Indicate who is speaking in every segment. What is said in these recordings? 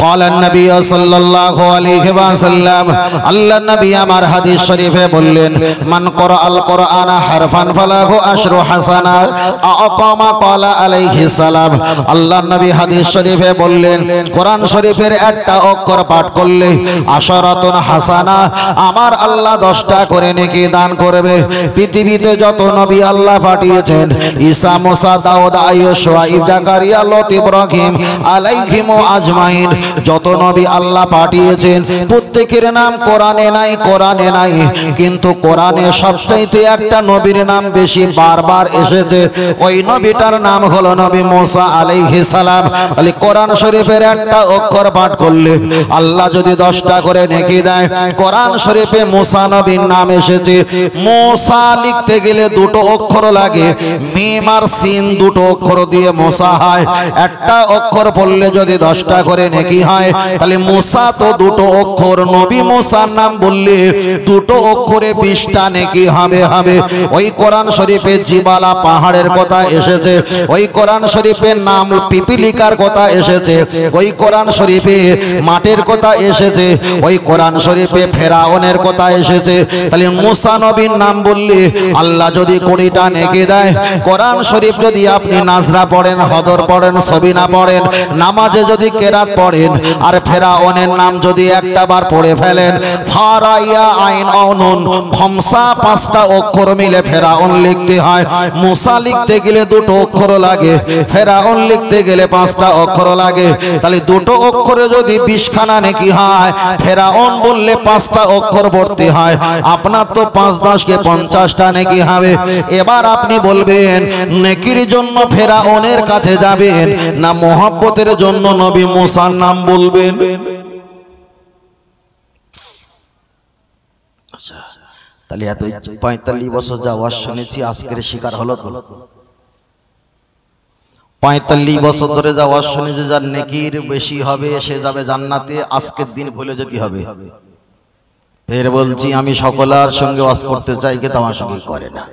Speaker 1: ক্বালান নবী সাল্লাল্লাহু আলাইহি ওয়াসাল্লাম আল্লাহ নবী আমার হাদিস শরীফে বললেন মান ক্বারাআল কুরআনা হারফান ফালাহু আশরু হাসানাত আকামা ক্বালা আলাইহিস সালাম। আল্লাহ নবী হাদিস শরীফে বললেন কোরআন শরীফের একটা অক্ষর পাঠ করলে আশরাতুন হাসানা, আমার আল্লাহ 10টা করে নেকি দান করবে। পৃথিবীতে যত নবী আল্লাহ পাঠিয়েছেন, ঈসা, মুসা, দাউদ, আইয়ুব, শুআইব, জাকারিয়া, লূত, ইব্রাহিম আলাইহিমু আজমাইন, যত নবী আল্লাহ পাঠিয়েছেন প্রত্যেকের নাম কোরআনে নাই, কোরআনে নাই। কিন্তু কোরআনে সবচাইতে একটা নবীর নাম বেশি বারবার এসেছে, ওই নবীটার নাম হলো নবী মুসা আলাইহিস সালাম। তাহলে কোরআন শরীফের একটা অক্ষর পাঠ করলে আল্লাহ যদি 10টা করে নেকি দেয়। কোরআন শরীফে মুসা নবীর নাম এসেছে, মুসা লিখতে গেলে 2টো অক্ষর লাগে, মিম আর সিন 2টো অক্ষর দিয়ে মুসা হয়। একটা অক্ষর পড়লে যদি 10টা করে নেকি হয়, তাহলে মুসা তো 2টো অক্ষর, নবী মুসার নাম বললে 2টো অক্ষরে 20টা নেকি হবে। ওই কোরআন শরীফে জিবালা পাহাড়ের কথা এসেছে, ওই কোরআন শরীফে নাম পিপিলিকার কথা এসেছে, ওই কোরআন শরীফে মাটির কথা এসেছে, ওই কোরআন শরীফে ফেরাউনের কথা এসেছে। তাহলে মুসা নবীর নাম বললে আল্লাহ যদি 20টা নেকি দেয়। কোরআন শরীফ যদি আপনি নাজরা পড়েন, হদর পড়েন, সবিনা পড়েন, নামাজে যদি কেরাত পড়েন, আর ফেরাউনের নাম যদি একটা বার পড়ে ফেলেন, ফারাইয়া আইন অনুন খমসা 5টা অক্ষর মিলে ফেরাউন লিখতে হয়। মুসা লিখতে গেলে 2টো অক্ষর লাগে, ফেরাউন লিখতে গেলে 5টা অক্ষর লাগে। তাহলে 2টো অক্ষরে যদি 20খানা নেকি হয়, ফেরাউন বললে 5টা অক্ষর পড়তে হয়। আপনার তো 5-10 = 50টা নেকি হবে। এবার আপনি বলবেন নেকির জন্য ফেরাউনের কাছে যাবেন না মহব্বতের জন্য নবী মুসার নাম বলবেন? আচ্ছা, তাহলে এত 45 বছর যা ওয়াজ শুনেছি আজকের শিকার হলো তো। 45 বছর ধরে যা ওয়াজ শুনেছি যার নেকির বেশি হবে সে যাবে জান্নাতে, আজকের দিন ভুলে যেতে হবে। ফের বলছি আমি সকলের সঙ্গে ওয়াজ করতে চাই, কিন্তু আমার সঙ্গে করে না।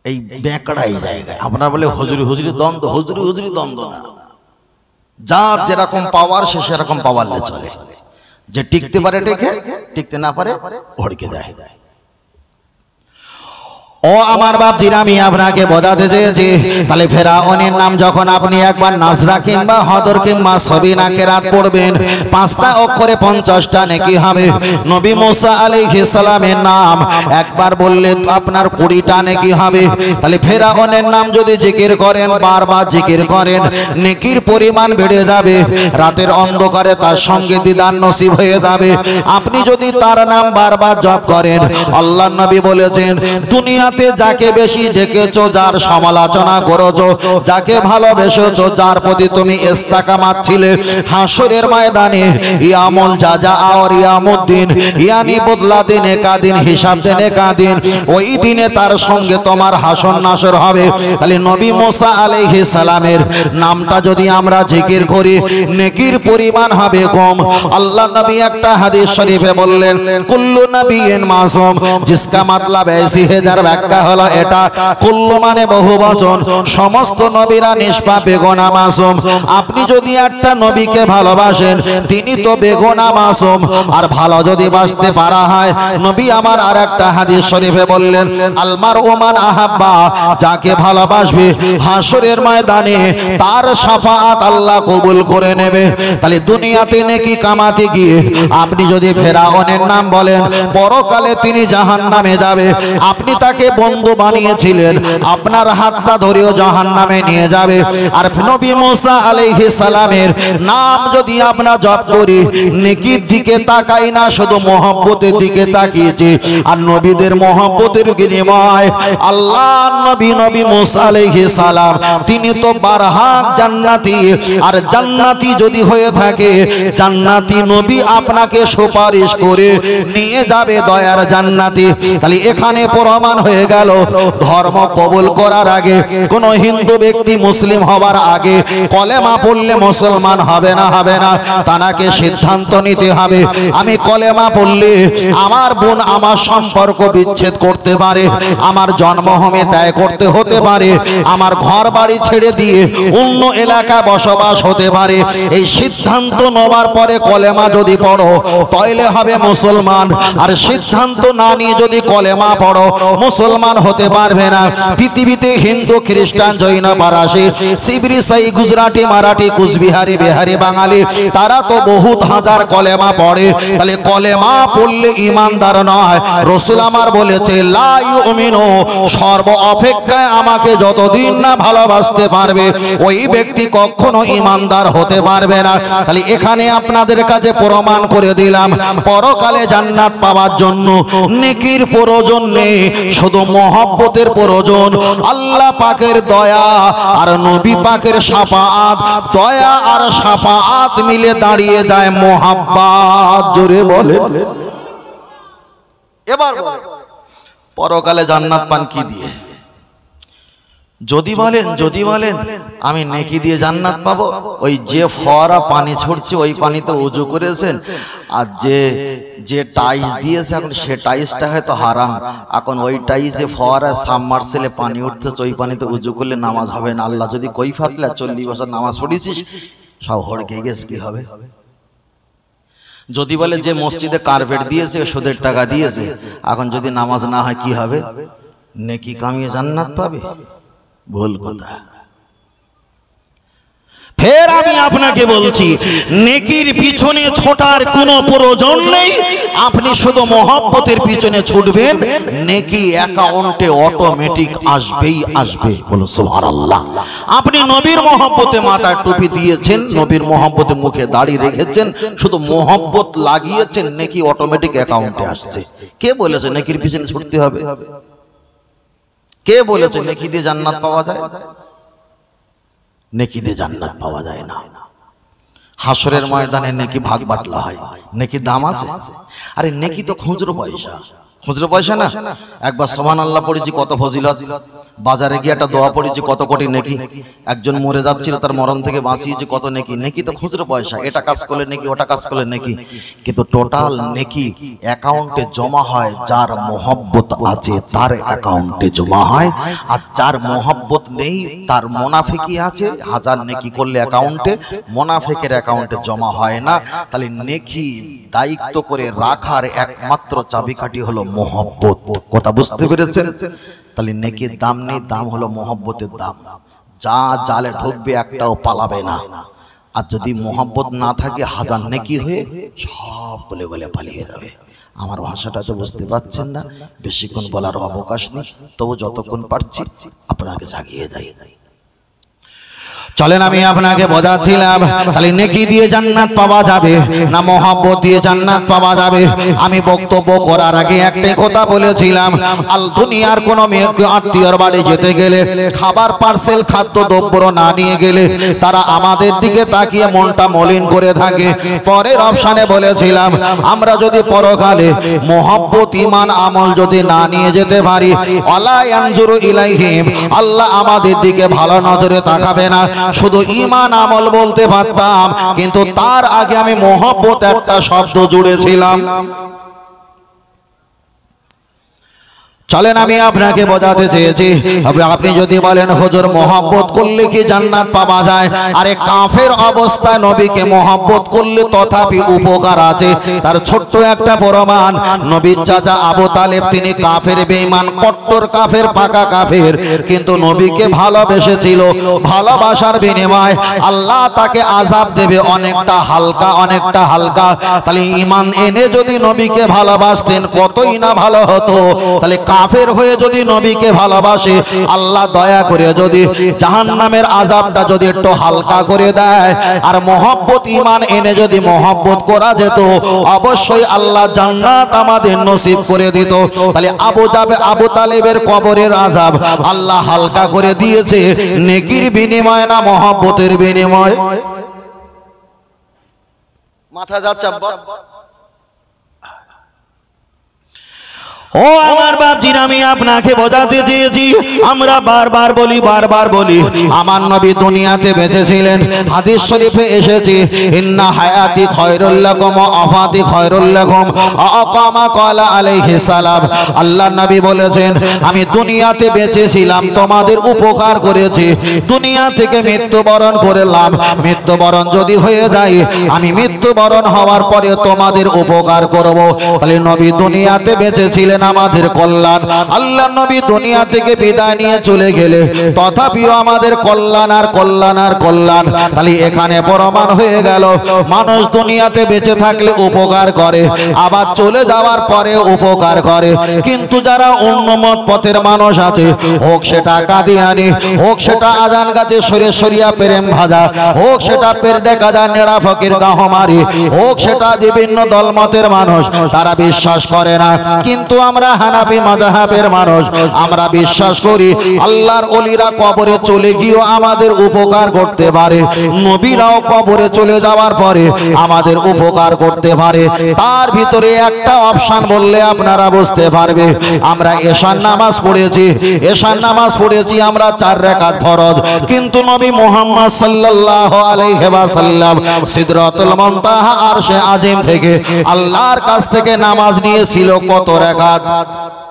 Speaker 1: এই বেঁকড়াই জায়গায় আপনারা বলে হুজুরি হুজুরি দ্বন্দ্ব, হুজুরি হুজুরি দ্বন্দ্ব না। যার যেরকম পাওয়ার সে সেরকম পাওয়ারলে চলে। যে টিকতে পারে টেকে, টিকতে না পারে ভড়কে দেয়। ও আমার বাপজিরা, আমি আপনাকে বোঝাতে চেয়েছি তাহলে ফেরাউনের নাম যখন আপনি একবার নাজরা কিংবা হদর কিংবা সবিনা কেরাত পড়বেন, 5টা অক্ষরে 50টা নেকি হবে। নবী মুসা আলাইহিস সালামের নাম একবার বললে আপনার 20টা নেকি হবে। তাহলে ফেরাউনের নাম যদি জিকির করেন, বারবার জিকির করেন, নেকির পরিমাণ বেড়ে যাবে। রাতের অন্ধকারে তার সঙ্গে দিদার নসিব হয়ে যাবে। আপনি যদি তার নাম বারবার জপ করেন, আল্লাহর নবী বলেছেন দুনিয়া যাকে বেশি দেখেছো, যার সমালোচনা করেছো, যাকে ভালোবেসেছো, যার প্রতি তুমি ইস্তেকামাত ছিলে, হাসরের ময়দানে ইয়ামুল জাযা আর ইয়ামুদ্দিন, ইয়ানি বদলা দিনে কাদিন, হিসাব দিনে কাদিন, ওই দিনে তার সঙ্গে তোমার হাসর নাসর হবে। তাহলে নবী মুসা আলাইহিস সালামের নামটা যদি আমরা জিকির করি, নেকির পরিমাণ হবে কম। আল্লাহ নবী একটা হাদিস শরীফে বললেন কুল্লু নবিয়্যিন মাসুম, জিসকা मतलब ऐसी है যার ব্যাখ্যা হলো এটা। কুল্লু মানে বহু বচন, সমস্ত নবীরা নিষ্পাপ বেগুনাহ মাসুম। আপনি যদি একটা নবীকে ভালোবাসেন তিনি তো বেগুনাহ মাসুম, আর ভালো যদি বাসতে পারা হয়, নবী আমার আর একটা হাদিস শরীফে বললেন আল মারউ মান আহাব্বা, যাকে ভালোবাসবে হাসরের ময়দানে তার শাফাআত আল্লাহ কবুল করে নেবে। তাহলে দুনিয়াতে নেকি কামাতে গিয়ে আপনি যদি ফেরাউনের নাম বলেন, পরকালে তিনি জাহান্নামে যাবে। আপনি তাকে বন্ধু বানিয়েছিলেন, আপনার হাতটা ধরেও জাহান্নামে নিয়ে যাবে। আর নবী মুসা আলাইহিস সালামের নাম যদি আমরা জপ করি, নেকির দিকে তাকাই না, শুধু মহব্বতের দিকে তাকিয়েছি। আর নবীদের মহব্বতের বিনিময় আল্লাহ নবী মুসা আলাইহিস সালাম তিনি তো বারহাক জান্নাতি। আর জান্নাতি যদি হয়ে থাকে, জান্নাতি নবী আপনাকে সুপারিশ করে নিয়ে যাবে দয়ার জান্নাতি। তাহলে এখানে প্রমাণ হয়ে হয়ে গেল ধর্ম কবুল করার আগে কোন হিন্দু ব্যক্তি মুসলিম হবার আগে কলেমা পড়লে মুসলমান হবে না তাকে সিদ্ধান্ত নিতে হবে আমি কলেমা পড়লে আমার বোন আমার সম্পর্ক বিচ্ছেদ করতে পারে, আমার জন্মভূমি ত্যাগ করতে হতে পারে, আমার ঘর বাড়ি ছেড়ে দিয়ে অন্য এলাকায় বসবাস হতে পারে। এই সিদ্ধান্ত নেওয়ার পরে কলেমা যদি পড়ো তাইলে হবে মুসলমান, আর সিদ্ধান্ত না নিয়ে যদি কলেমা পড়ো মুসলমান হতে পারবে না। পৃথিবীতে হিন্দু খ্রিস্টান জৈন পারাসি সিবরি সাই গুজরাটি মারাঠি কুচবিহারি বিহারি বাঙালি তারা তো বহুত হাজার কলেমা পড়ে, তাহলে কলেমা পড়লে ইমানদার নয়। রাসূল আমার বলেছে লা ইউমিনু, সর্ব অপেক্ষায় আমাকে যতদিন না ভালোবাসতে পারবে ওই ব্যক্তি কখনো ইমানদার হতে পারবে না। তাহলে এখানে আপনাদের কাছে প্রমাণ করে দিলাম পরকালে জান্নাত পাওয়ার জন্য নেকির প্রয়োজন নেই, শুধু মহব্বতের প্রয়োজন। আল্লাহ পাকের দয়া আর নবী পাকের শাফাআত, দয়া আর শাফাআত মিলে দাঁড়িয়ে যায় মোহাব্বত। জোরে বলে এবার পরকালে জান্নাত পান কি দিয়ে? যদি বলেন আমি নেকি দিয়ে জান্নাত পাবো, ওই যে ফোয়ারা পানি ছড়ছে ওই পানিতে ওযু করেছেন, আর যে টাইস দিয়েছে এখন সে টাইসটা হয়তো হারাম, এখন ওই টাইসে ফোয়ারা সাবমার্সেলে পানি উঠতেছে ওই পানিতে ওযু করলে নামাজ হবে না। আল্লাহ যদি কই ফাতলা 40 বছর নামাজ পড়েছিস সব হড়কে গেছে কি হবে? যদি বলে যে মসজিদে কার্পেট দিয়েছে সুদের টাকা দিয়েছে, এখন যদি নামাজ না হয় কি হবে? নেকি কামিয়ে জান্নাত পাবে? ভুল কথা। ফের আমি আপনাকে বলছি নেকির পিছনে ছোটার কোনো প্রয়োজন নেই, আপনি শুধু মহব্বতের পিছনে ছুটবেন, নেকি অ্যাকাউন্টে অটোমেটিক আসবেই আসবে। বলুন সুবহানাল্লাহ। আপনি নবীর মহব্বতে মাথায় টুপি দিয়েছেন, নবীর মহব্বতে মুখে দাড়ি রেখেছেন, শুধু মহব্বত লাগিয়েছেন, নেকি অটোমেটিক অ্যাকাউন্টে আসছে। কে বলেছে নেকির পিছনে ছুটতে হবে? কে বলেছে নেকি দিয়ে জান্নাত পাওয়া যায়? নেকি দিয়ে জান্নাত পাওয়া যায় না। হাসরের ময়দানে নেকি ভাগ বাটলা হয়, নেকি দাম আছে? আরে নেকি তো খুচরো পয়সা, খুচরো পয়সা না। একবার সুবহানাল্লাহ পড়েছি কত ফজিলত, বাজারে গিয়ে একটা দোয়া পড়েছি কত কোটি নেকি, একজন মরে যাচ্ছিল তার মরণ থেকে বাঁচিয়েছে কত নেকি। নেকি তো খুচরো পয়সা, এটা কাজ করলে নেকি ওটা কাজ করলে নেকি, কিন্তু টোটাল নেকি অ্যাকাউন্টে জমা হয় যার মহব্বত আছে তার অ্যাকাউন্টে জমা হয়, আর যার মহব্বত নেই তার মুনাফিকি আছে, হাজার নেকি করলে অ্যাকাউন্টে মুনাফিকের অ্যাকাউন্টে জমা হয় না। তাহলে নেকি দায়িত্ব করে রাখার একমাত্র চাবিকাঠি হলো মহব্বত। কথা বুঝতে পেরেছেন? তাহলে নেকির দাম নেই, দাম হলো মহব্বতের দাম। যা জালে ঢুকবে একটাও পালাবে না, আর যদি মহব্বত না থাকে হাজার নেকি হয়ে সব বলে বলে পালিয়ে যাবে। আমার ভাষাটা তো বুঝতে পারছেন না, বেশিক্ষণ বলার অবকাশ নেই, তবু যতক্ষণ পারছি আপনাকে জাগিয়ে যাই। চলেন আমি আপনাকে বোঝাচ্ছিলাম তাহলে নেকি দিয়ে জান্নাত পাওয়া যাবে না মহব্বত দিয়ে জান্নাত পাওয়া যাবে? আমি বক্তব্য করার আগে একটাই কথা বলেছিলাম, আল দুনিয়ার কোন আত্মীয়র বাড়ি যেতে গেলে খাবার পার্সেল খাদ্য দ্রব্য না নিয়ে গেলে তারা আমাদের দিকে তাকিয়ে মনটা মলিন করে থাকে। পরের অপশানে বলেছিলাম আমরা যদি পরকালে মহব্বত ঈমান আমল যদি না নিয়ে যেতে পারি, ওয়ালা ইয়ানজুরু ইলাইহিম, আল্লাহ আমাদের দিকে ভালো নজরে তাকাবে না। শুধু ঈমান আমল বলতে পারতাম, কিন্তু তার আগে আমি মহব্বত একটা শব্দ জুড়েছিলাম। চলেন আমি আপনাকে বোঝাতে চেয়েছি, আপনি যদি বলেন হুজুর মহব্বত করলে কি জান্নাত পাওয়া যায়? আরে কাফের অবস্থায় নবীকে মহব্বত করলে তথাপি উপকার আছে। তার ছোট্ট একটা প্রমাণ, নবীর চাচা আবু তালেব তিনি কাফের বেঈমান, কট্টর কাফের, পাকা কাফের, কিন্তু নবীকে ভালোবেসেছিল। ভালোবাসার বিনিময়ে আল্লাহ তাকে আযাব দেবে অনেকটা হালকা, অনেকটা হালকা। তাহলে ঈমান এনে যদি নবীকে ভালোবাসতেন কতই না ভালো হতো। তাহলে কাফের হয়ে যদি নবীকে ভালোবাসে, আল্লাহ দয়া করে যদি জাহান্নামের আযাবটা যদি একটু হালকা করে দেয়, আর মহব্বত ঈমান এনে যদি মহব্বত করা যেত, অবশ্যই আল্লাহ জান্নাত আমাদের নসিব করে দিত। তাহলে আবু তালেবের কবরের আযাব আল্লাহ হালকা করে দিয়েছে নেকির বিনিময়ে না মহব্বতের বিনিময়ে? মাথা যাচ্ছে আব্বা। ও আমার বাপজিরা, আমি আপনাকে বোঝাতে চেয়েছি, আমরা বারবার বলি আমার নবী দুনিয়াতে বেঁচে ছিলেন। হাদিস শরীফে এসেছে, ইন্না হায়াতি খায়রুল লাকুম ওয়া আফাতি খায়রুল লাকুম আকামা ক্বালা আলাইহিস সালাম। আল্লাহর নবী বলেছেন, আমি দুনিয়াতে বেঁচে ছিলাম, তোমাদের উপকার করেছি, দুনিয়া থেকে মৃত্যুবরণ করলাম, মৃত্যুবরণ যদি হয়ে যায়, আমি মৃত্যুবরণ হওয়ার পরে তোমাদের উপকার করব। তাহলে নবী দুনিয়াতে বেঁচে ছিলেন আমাদের কল্যাণ। আল্লাহ নবী দুনিয়া থেকে বিদায় নিয়ে চলে গেলে তথাপিও আমাদের কল্যাণ আর কল্যাণ আর কল্যাণ। তাহলে এখানে প্রমাণ হয়ে গেল, মানুষ দুনিয়াতে বেঁচে থাকলে উপকার করে, আবার চলে যাওয়ার পরে উপকার করে। কিন্তু যারা উন্নমত পথের মানুষ আছে, হোক সেটা কাদিয়ানি, হোক সেটা আজান গাছে সরিয়া প্রেম ভাজা, হোক সেটা পের দেখা যায় নেড়া ফকির গাহমারি, হোক সেটা বিভিন্ন দলমতের মানুষ, তারা বিশ্বাস করে না। কিন্তু আমরা হানাফি মাযহাবের মানুষ, আমরা বিশ্বাস করি আল্লাহর ওলিরা কবরে চলে গিয়েও আমাদের উপকার করতে পারে, নবীরাও কবরে চলে যাওয়ার পরে আমাদের উপকার করতে পারে। তার ভিতরে একটা অপশন বললে আপনারা বুঝতে পারবে। আমরা এশার নামাজ পড়েছি, এশার নামাজ পড়েছি আমরা 4 রাকাত ফরজ, কিন্তু নবী মুহাম্মদ সাল্লাল্লাহু আলাইহি ওয়াসাল্লাম সিদরাতুল মুনতাহা আরশে আজিম থেকে আল্লাহর কাছ থেকে নামাজ নিয়েছিল কত রাকাত?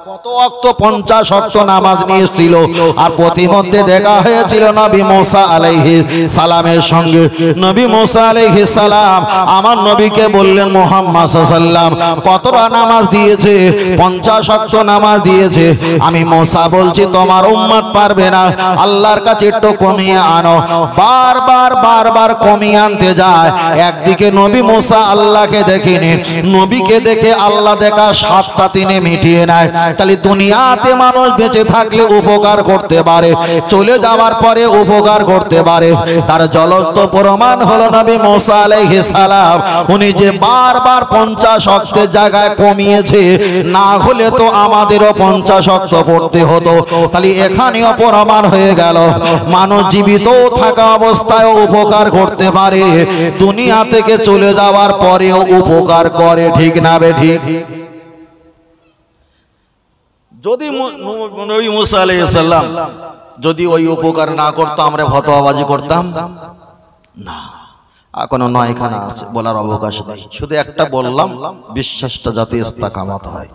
Speaker 1: কত ওয়াক্ত? 50 ওয়াক্ত নামাজ নিয়েছিল। আর প্রতিমধ্যে দেখা হয়েছিল নবী মুসা আলাইহিস সালামের সঙ্গে। নবী মুসা আলাইহিস সালাম আমার নবীকে বললেন, মুহাম্মদ সাল্লাল্লাহু আলাইহি ওয়াসাল্লাম কতটা নামাজ দিয়েছে? 50 ওয়াক্ত নামাজ দিয়েছে। আমি মুসা বলছি তোমার উম্মত পারবে না, আল্লাহর কাছে একটু কমিয়ে আনো। বারবার কমিয়ে আনতে যায়। একদিকে নবী মুসা আল্লাহকে দেখেনি, নবীকে দেখে আল্লাহ দেখা 7টা দিনে মিটিয়ে নেয়। তাহলে দুনিয়াতে মানুষ বেঁচে থাকলে উপকার করতে পারে, চলে যাওয়ার পরে উপকার করতে পারে। তার জ্বলন্ত প্রমাণ হলো নবী মুসা আলাইহিস সালাম, উনি যে বারবার 50 ওয়াক্তের জায়গায় কমিয়েছে, না হলে তো আমাদেরও 50 ওয়াক্ত পড়তে হতো। তাহলে এখানেও প্রমাণ হয়ে গেল, মানুষ জীবিত থাকা অবস্থায় উপকার করতে পারে, দুনিয়া থেকে চলে যাওয়ার পরেও উপকার করে। ঠিক না বেঠিক? যদি নবী মুসা আলাইহিস সালাম যদি ওই উপকার না করতো, আমরা ফতোয়াবাজি করতাম না। এখনো 9খানা আছে, বলার অবকাশ নেই। শুধু একটা বললাম, বিশ্বাসটা যাতে ইস্তেকামত হয়।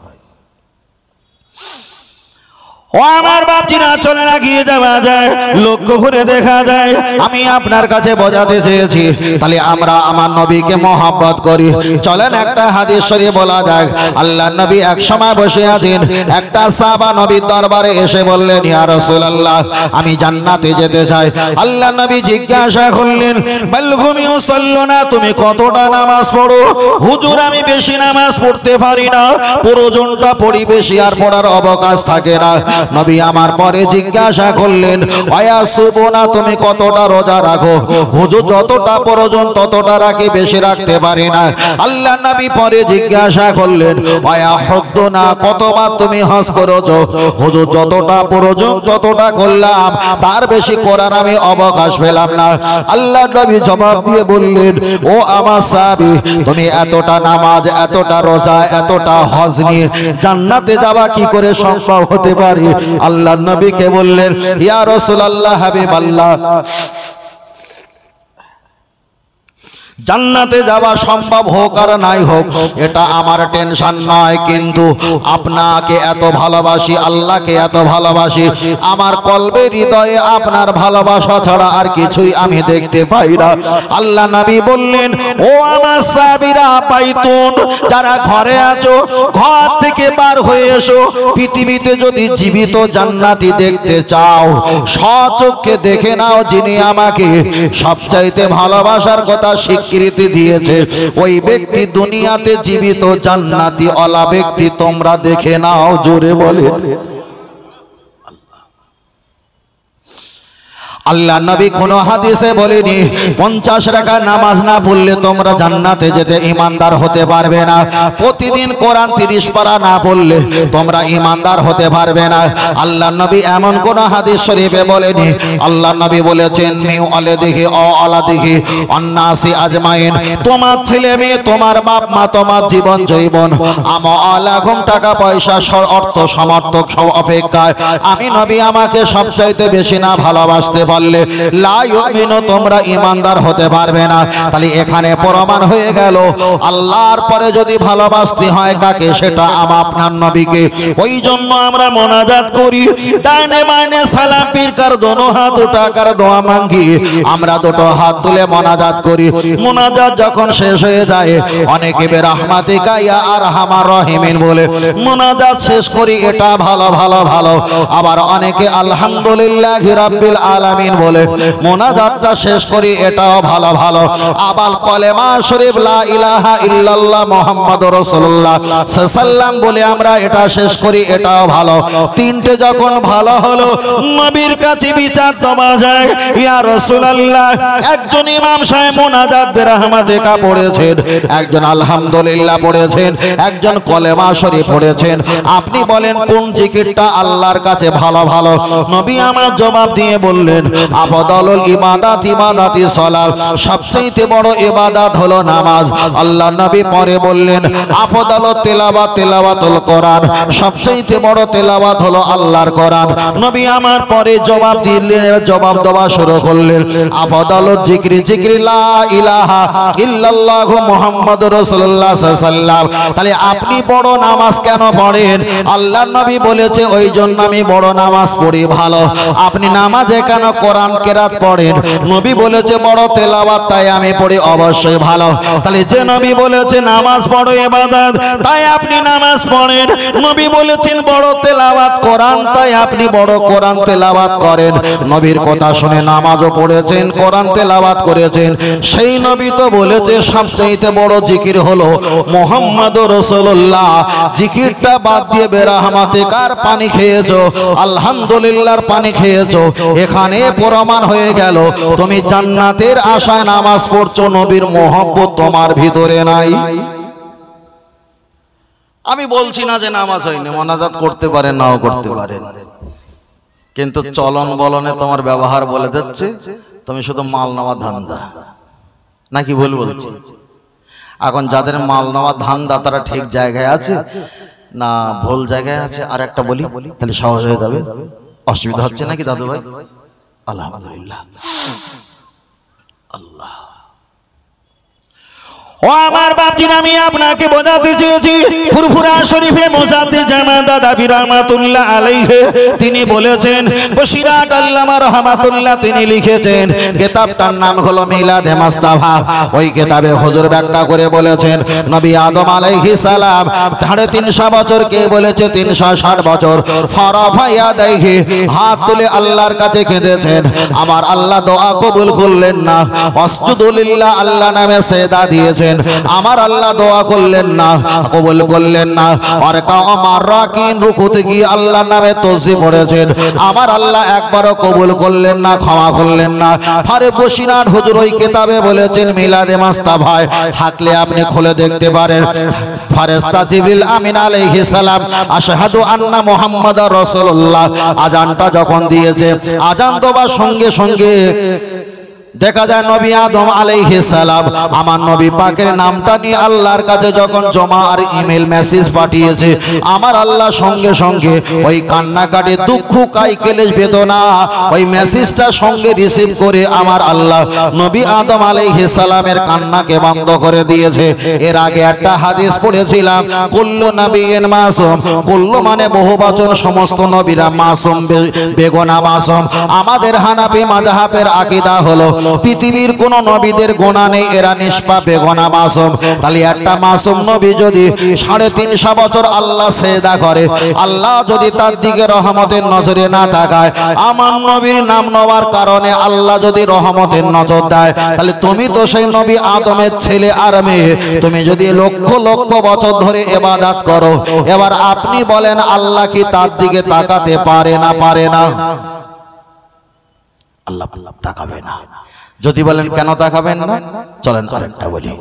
Speaker 1: ও আমার বাপজিরা, চলে না গিয়ে যাওয়া যায়, লক্ষ্য করে দেখা যায়। আমি আপনার কাছে বোঝাতে চেয়েছি, তাহলে আমরা আমার নবীকে মহব্বত করি। চলেন একটা হাদিস শরীফ বলা যায়। আল্লাহর নবী এক সময় বসে আছেন, একটা সাহাবা নবীর দরবারে এসে বললেন, ইয়া রাসূলুল্লাহ, আমি জান্নাতে যেতে চাই। আল্লাহর নবী জিজ্ঞাসা করলেন, বাল হুম ইউসাল্লুনা, তুমি কতটা নামাজ পড়ো? হুজুর, আমি বেশি নামাজ পড়তে পারি না, প্রয়োজনটা পড়ি বেশি, আর পড়ার অবকাশ থাকে না। নবী আমার পরে জিজ্ঞাসা করলেন, ওয়া সুবনা, তুমি কতটা রোজা রাখো? হুজুর, যতটা প্রয়োজন ততটা রাখি, বেশি রাখতে পারি না। আল্লাহ নবী পরে জিজ্ঞাসা করলেন, ওয়া হুদ্দুনা, কতবার তুমি হজ করেছো? হুজুর, যতটা প্রয়োজন ততটা করলাম, তার বেশি করার আমি অবকাশ পেলাম না। আল্লাহ নবী জবাব দিয়ে বললেন, ও আমার সাহাবী, তুমি এতটা নামাজ, এতটা রোজা, এতটা হজ নিয়ে জান্নাতে যাওয়া কি করে সম্ভব হতে পারে? আল্লাহ নবীকে বললেন, ইয়া রাসূলুল্লাহ, হাবিবাল্লাহ, জান্নাতে যাওয়া সম্ভব হোক আর নাই হোক, এটা আমার টেনশন নয়, কিন্তু আপনাকে এত ভালোবাসি, আল্লাহকে এত ভালোবাসি, আমার কলবে হৃদয়ে আপনার ভালোবাসা ছাড়া আর কিছুই আমি দেখতে পাই না। আল্লাহ নবী বললেন, ও আমার সাহাবীরা, পাইতুন, যারা ঘরে আছো, ঘর থেকে বার হয়ে এসো। পৃথিবীতে যদি জীবিত জান্নাতি দেখতে চাও, স্বচক্ষে দেখে নাও, যিনি আমাকে সবচাইতে ভালোবাসার কথা স্বীকৃতি দিয়েছে, ওই ব্যক্তি দুনিয়াতে জীবিত জান্নাতি ওয়ালা ব্যক্তি, তোমরা দেখে নাও। জোরে বলে আল্লাহ নবী কোন হাদিসে বলেনি 50 রাকাত নামাজ না পড়লে তোমরা জান্নাতে যেতে ঈমানদার হতে পারবে না। প্রতিদিন কোরআন 30 পারা না পড়লে তোমরা ঈমানদার হতে পারবে না। আল্লাহ নবী এমন কোন হাদিস শরীফে বলেনি। আল্লাহ নবী বলেছেন মিউ আলাদিহি ও আলাদিহি অন্নাসি আজমাইন, তোমার ছেলে মেয়ে, তোমার বাপ মা, তোমার জীবন জৈবন আমালাকুম, টাকা পয়সা অর্থ সমর্থক সব অপেক্ষায় আমি নবী আমাকে সবচাইতে বেশি না ভালোবাসতে পারলে লা ইউমিনু, তোমরা ঈমানদার হতে পারবে না। তাহলে এখানে প্রমাণ হয়ে গেল আল্লাহর পরে যদি ভালোবাসতে হয় কাকে, সেটা আপনার নবীকে। ওই জন্য আমরা মোনাজাত করি, ডাইনে বাইনে সালাম পীর কার দোনো হাত উঠাকার দোয়া মাঙ্গি, আমরা দুটো হাত তুলে মোনাজাত করি। মোনাজাত যখন শেষ হয়ে যায় অনেকে বিরহমাতিকা ইয়া আরহামার রাহিমিন বলে মোনাজাত শেষ করি, এটা ভালো ভালো ভালো। আবার অনেকে আলহামদুলিল্লাহি রাব্বিল আলামিন বলে মোনাজাতটা শেষ করি, এটাও ভালো ভালো। আবার কলেমা শরীফ লা ইলাহা ইল্লাল্লাহ মুহাম্মাদুর রাসূলুল্লাহ সাল্লাল্লাহু বলে আমরা এটা শেষ করি, এটাও ভালো। তিনটে যখন ভালো হলো নবীর কাছে বিচার দেওয়া যায়। ইয়া রাসূলুল্লাহ, একজন ইমাম সাহেব মোনাজাত বিরহমাতিকা পড়েছেন, একজন আলহামদুলিল্লাহ পড়েছেন, একজন কলেমা শরীফ পড়েছেন, আপনি বলেন কোন জিকিরটা আল্লাহর কাছে ভালো ভালো? নবী আমার জবাব দিয়ে বললেন আফদালুল ইবাদাত ইবাদাতি সালাত, সবচেয়ে বড় ইবাদত হলো নামাজ। আল্লাহ নবী পরে বললেন আফদালুত তিলাওয়াত তিলাওয়াতুল কোরআন, সবচেয়ে বড় তেলাওয়াত হলো আল্লাহর কোরআন। নবী আমার পরে জবাব দিলেন, জবাব দেওয়া শুরু করলেন আফদালুল জিকরি জিকরি লা ইলাহা ইল্লাল্লাহু মুহাম্মাদুর রাসূলুল্লাহ সাল্লাল্লাহু আলাইহি ওয়াসাল্লাম। তাহলে আপনি বড় নামাজ কেন পড়েন? আল্লাহর নবী বলেছে ওই জন্য আমি বড় নামাজ পড়ি ভালো। আপনি নামাজে কেন কোরআন কেরাত পড়েন? নবী বলেছে বড় তেলাওয়াত, তাই আমি পড়ি, অবশ্যই ভালো। তাহলে যে নবী বলেছে নামাজ বড় ইবাদত, তাই আপনি নামাজ পড়েন। নবী বলেছেন বড় তেলাওয়াত কোরআন, তাই আপনি বড় কোরআন তেলাওয়াত করেন। নবীর কথা শুনে নামাজও পড়েছেন, কোরআন তেলাওয়াত করেছেন। সেই নবী তো বলেছে সবচেয়ে বড় জিকির হলো মুহাম্মাদুর রাসূলুল্লাহ। জিকিরটা বাদ দিয়ে বিরহমাতিকার পানি খেয়েছো, আলহামদুলিল্লাহর পানি খেয়েছো। এখানে প্রমাণ হয়ে গেল তুমি জান্নাতের আশায় নামাজ পড়ছো, নবীর মহব্বত তোমার ভিতরে নাই। আমি বলছি না যে নামাজ হয়নি, মোনাজাত করতে পারেন, নাও করতে পারেন, কিন্তু চলন বলনে তোমার ব্যবহার বলে দিচ্ছে তুমি শুধু মাল নেওয়া ধান্দা, নাকি ভুল বলছি? এখন যাদের মাল নেওয়া ধান্দা তারা ঠিক জায়গায় আছে না ভুল জায়গায় আছে? আর একটা বলি তাহলে সহজ হয়ে যাবে। অসুবিধা হচ্ছে নাকি দাদু ভাই? আলহামদুলিল্লাহ। আল্লাহ ও আমার বাপজির, আমি আপনাকে বোঝাতে চেয়েছি ফুরফুরা শরীফে মুজাদ্দিদ জামা দাদা বিরাহমাতুল্লাহ আলাইহি তিনি বলেছেন, বশিরাত আল্লামা রহমাতুল্লাহ তিনি লিখেছেন, কিতাবটার নাম হলো মিলাদে মুস্তাফা। ওই কিতাবে হুজুর ব্যাখ্যা করে বলেছেন নবী আদম আলাইহিস সালাম 350 বছর, কে বলেছে 360 বছর, ফারাফা ইয়াদাইহি হাত তুলে আল্লাহর কাছে কেঁদেছেন। আমার আল্লাহ দোয়া কবুল করলেন না। ওয়াসজুদুলিল্লাহ, আল্লাহ নামে সেজদা দিয়েছেন, আমার আল্লাহ দোয়া করলেন না, কবুল করলেন না। আর কামার রাকিন, রুকুতে গিয়ে আল্লাহর নামে তাসবিহ পড়েছেন, আমার আল্লাহ একবারও কবুল করলেন না, ক্ষমা করলেন না। ফারে বশিরাত হুজুর ওই কিতাবে বলেছেন মিলাদে মুস্তাফায় হাকলে আপনি খুলে দেখতে পারেন। ফেরেশতা জিবরিল আমিন আলাইহিস সালাম আশহাদু আন্না মুহাম্মাদার রাসূলুল্লাহ আজানটা যখন দিয়েছে, আজান দেওয়ার সঙ্গে সঙ্গে দেখা যায় নবী আদম আলাইহিস সালাম আমার নবী পাকের নামটা নিয়ে আল্লাহর কাছে যখন জমা আর ইমেল মেসেজ পাঠিয়েছে, আমার আল্লাহ সঙ্গে সঙ্গে ওই কান্নাকাটি দুঃখ কাই কেলেশ বেদনা ওই মেসেজটা সঙ্গে রিসিভ করে আমার আল্লাহ নবী আদম আলাইহিস সালামের কান্নাকে বন্ধ করে দিয়েছে। এর আগে একটা হাদিস পড়েছিলাম, কুল্লু নবিয়্যিন মাসুম, কুল্লু মানে বহুবচন, সমস্ত নবীরা মাসুম, বেগুনাহ মাসুম। আমাদের হানাফি মাযহাবের আকীদা হলো পৃথিবীর কোন নবীদের গুনাহ নেই, এরা নিষ্পাপ বেগুনাহ মাসুম। তাহলে একটা মাসুম নবী যদি 350 বছর আল্লাহ সেজদা করে, আল্লাহ যদি তার দিকে রহমতের নজরে না তাকায়, আমার নবীর নাম নেওয়ার কারণে আল্লাহ যদি রহমতের নজর দেয়, তাহলে তুমি তো সেই নবী আদমের ছেলে আর মেয়ে, তুমি যদি লক্ষ লক্ষ বছর ধরে ইবাদত করো, এবার আপনি বলেন আল্লাহ কি তার দিকে তাকাতে পারে না? পারে না? আল্লাহ তাকাবে না। যদি বলেন কেন তাকাবেন না, চলেন আরেকটা বলি।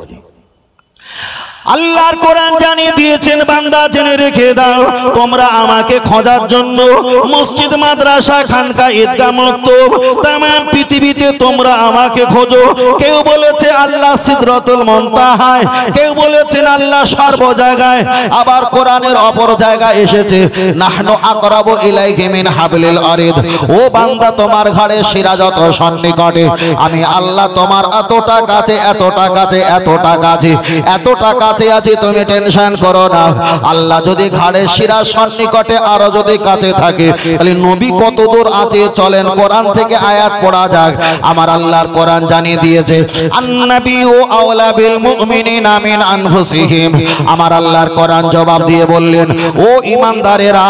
Speaker 1: আল্লাহর কোরআন জানিয়ে দিয়েছেন, বান্দা জেনে রেখে দাও, তোমরা আমাকে খোঁজার জন্য মসজিদ, মাদ্রাসা, খানকা, ঈদগাহ, মক্তব, তামাম পৃথিবীতে তোমরা আমাকে খোঁজো। কেউ বলেছে আল্লাহ সিদরাতুল মুনতাহায়, কেউ বলেছেন আল্লাহ সর্ব জায়গায়। আবার কোরআনের অপর জায়গায় এসেছে নাহনু আকরাবু ইলাইহি মিন হাবলিল ওয়ারিদ। ও বান্দা, তোমার ঘাড়ে শিরা যত সন্নিকটে, আমি আল্লাহ তোমার এতটা কাছে, এতটা কাছে, এতটা কাছে, এতটা কাছে আছে, তুমি টেনশন করো না। আল্লাহ যদি ঘাড়ে শিরা সন্নিকটে আরো যদি কাছে থাকে, তাহলে নবী কত দূর আছে? চলেন কোরআন থেকে আয়াত পড়া যাক। আমার আল্লাহর কোরআন জানিয়ে দিয়েছে, আন-নাবিয়্যু আওলা বিল মুমিনিনা মিন আনফুসিহিম। আমার আল্লাহর কোরআন জবাব দিয়ে বললেন, ও ঈমানদারেরা,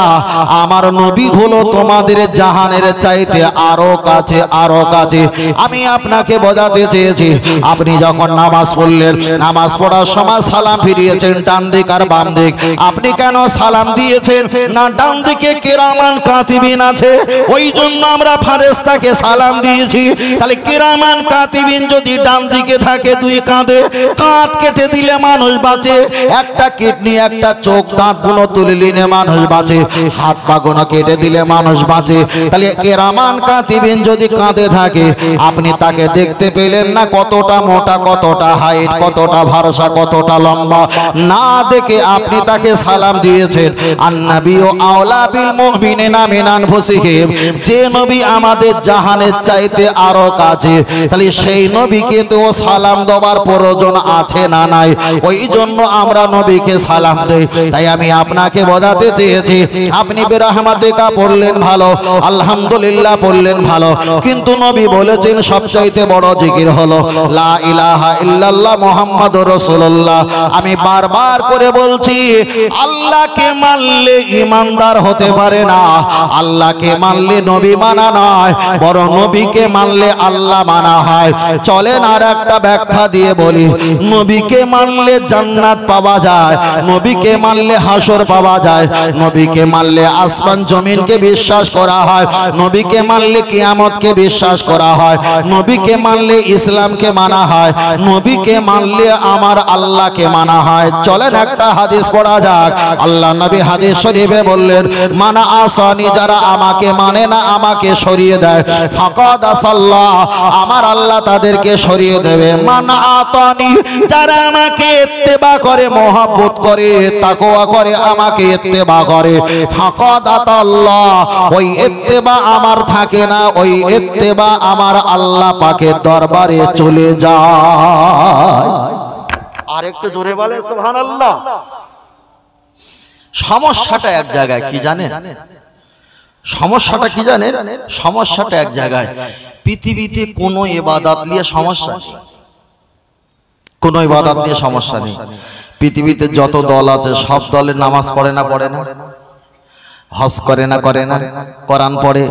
Speaker 1: আমার নবী হলো তোমাদের জাহানের চাইতে আরো কাছে, আরো কাছে। আমি আপনাকে বোঝাতে চেয়েছি, আপনি যখন নামাজ পড়লেন, নামাজ পড়ার সময় সালাম ফিরিয়েছেন ডান দিক আর বাম দিক, আপনি কেন সালাম দিয়েছেন? না, ডান দিকে কিরামান কাতিবিন আছে, ওই জন্য আমরা ফেরেশতাকে সালাম দিয়েছি। তাহলে কিরামান কাতিবিন যদি ডান দিকে থাকে, দুই কাঁধে কাঁধ কেটে দিলে মানুষ বাঁচে, একটা কিডনি, একটা চোখ, দাঁতগুলো তুলে নিলে মানুষ বাঁচে, হাত পা গুলো কেটে দিলে মানুষ বাঁচে। তাহলে কিরামান কাতিবিন যদি কাঁধে থাকে, আপনি তাকে দেখতে পেলেন না কতটা মোটা, কতটা হাইট, কতটা ভরসা, কতটা লম্বা, না দেখে আপনি তাকে সালাম দিয়েছেন। আন-নাবিয়্যু আওলা বিল মুমিনিনা মিন আনফুসিহিম। যে নবী আমাদের জাহানের চাইতে আরো কাছে, তাহলে সেই নবীকে তো সালাম দেওয়ার প্রয়োজন আছে না নাই? ওই জন্য আমরা নবীকে সালাম দেই। তাই আমি আপনাকে বোঝাতে চেয়েছি, আপনি বিরহমাতিকা পড়লেন ভালো, আলহামদুলিল্লাহ পড়লেন ভালো, কিন্তু নবী বলেছেন সবচাইতে বড় জিকির হলো লা ইলাহা ইল্লাল্লাহ মুহাম্মাদুর রাসূলুল্লাহ। আমি বারবার করে বলছি, আল্লাহকে মানলে ঈমানদার হতে পারে না, আল্লাহকে মানলে নবী মানা নয়, বরং নবীকে মানলে আল্লাহ মানা হয়। চলেন আর একটা ব্যাখ্যা দিয়ে বলি, নবীকে মানলে জান্নাত পাওয়া যায়, নবীকে মানলে হাসর পাওয়া যায়, নবীকে মানলে আসমান জমিনকে বিশ্বাস করা হয়, নবীকে মানলে কিয়ামতকে বিশ্বাস করা হয়, নবীকে মানলে ইসলামকে মানা হয়, নবীকে মানলে আমার আল্লাহকে মানা হয়। চলেন একটা হাদিস পড়া যাক। আল্লাহ নবী হাদিস শরীফে বললেন, মানা আসানি, যারা আমাকে মানে না, আমাকে সরিয়ে দেয়, ফাকাদ আসাল্লাহ, আমার আল্লাহ তাদেরকে সরিয়ে দেবে। মানা আতানি, যারা আমাকে ইত্তেবা করে, মহব্বত করে, তাকওয়া করে, আমাকে ইত্তেবা করে, ফাকাদ আতাল্লাহ, ওই ইত্তেবা আমার থাকে না, ওই ইত্তেবা আমার আল্লাহ পাকের দরবারে চলে যায়। আর একটু জোরে বলে সুবহানাল্লাহ। সমস্যাটা এক জায়গায়, কি জানেন? সমস্যাটা কি জানেন? সমস্যাটা এক জায়গায়, পৃথিবীতে কোনো ইবাদত নিয়ে সমস্যা নেই, কোনো ইবাদত নিয়ে সমস্যা নেই। পৃথিবীতে যত দল আছে, সব দলের নামাজ পড়ে না, পড়ে না? হজ করে না, করে না? কোরআন পড়ে,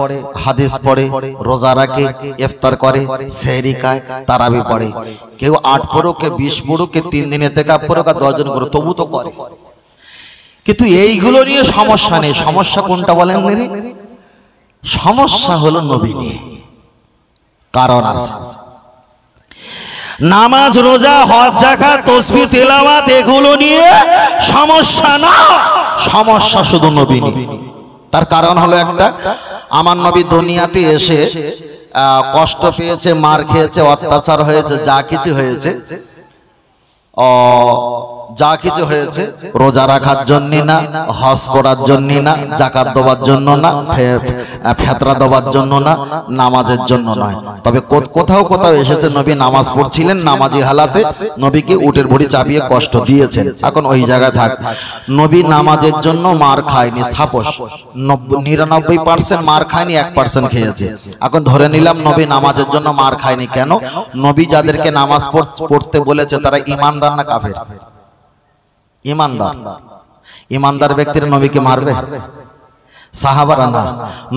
Speaker 1: হাদিস পড়ে, রোজা রাখে, ইফতার করে, সেহরি খায়, তারাবি পড়ে। কেউ 8 পড়ুক, কে 20 পড়ুক, কে 3 দিন ইতিকাফ পড়ুক, আর 10 দিন করে, তবু তো করে। কিন্তু এইগুলো নিয়ে সমস্যা নেই। সমস্যা কোনটা বলেন? সমস্যা হলো নবী নিয়ে। কারণ আছে, নামাজ, রোজা, হজ, যাকাত, তাসবিহ, তিলাওয়াত, এগুলো নিয়ে সমস্যা না, সমস্যা শুধু নবী নিয়ে। তার কারণ হলো একটা, আমার নবী দুনিয়াতে এসে কষ্ট পেয়েছে, মার খেয়েছে, অত্যাচার হয়েছে, যা কিছু হয়েছে, যা কিছু হয়েছে, রোজা রাখার জন্য না, হজ করার জন্য না, যাকাত দেওয়ার জন্য না, ফিতরা দেওয়ার জন্য না, নামাজের জন্য নয়। তবে কোথাও কোথাও এসেছে নবী নামাজ পড়ছিলেন, নামাজি হালাতে নবীকে উটের ভুঁড়ি চাপিয়ে কষ্ট দিয়েছেন। এখন ওই জায়গায় থাক, নবী নামাজের জন্য মার খায়নি, সাপোজ 99% মার খায়নি, 1% খেয়েছে। এখন ধরে নিলাম নবী নামাজের জন্য মার খায়নি। কেন? নবী যাদেরকে নামাজ পড়তে বলেছে তারা ঈমানদার না কাফের? ঈমানদার। ঈমানদার ব্যক্তিরা নবীকে মারবে? সাহাবারা না।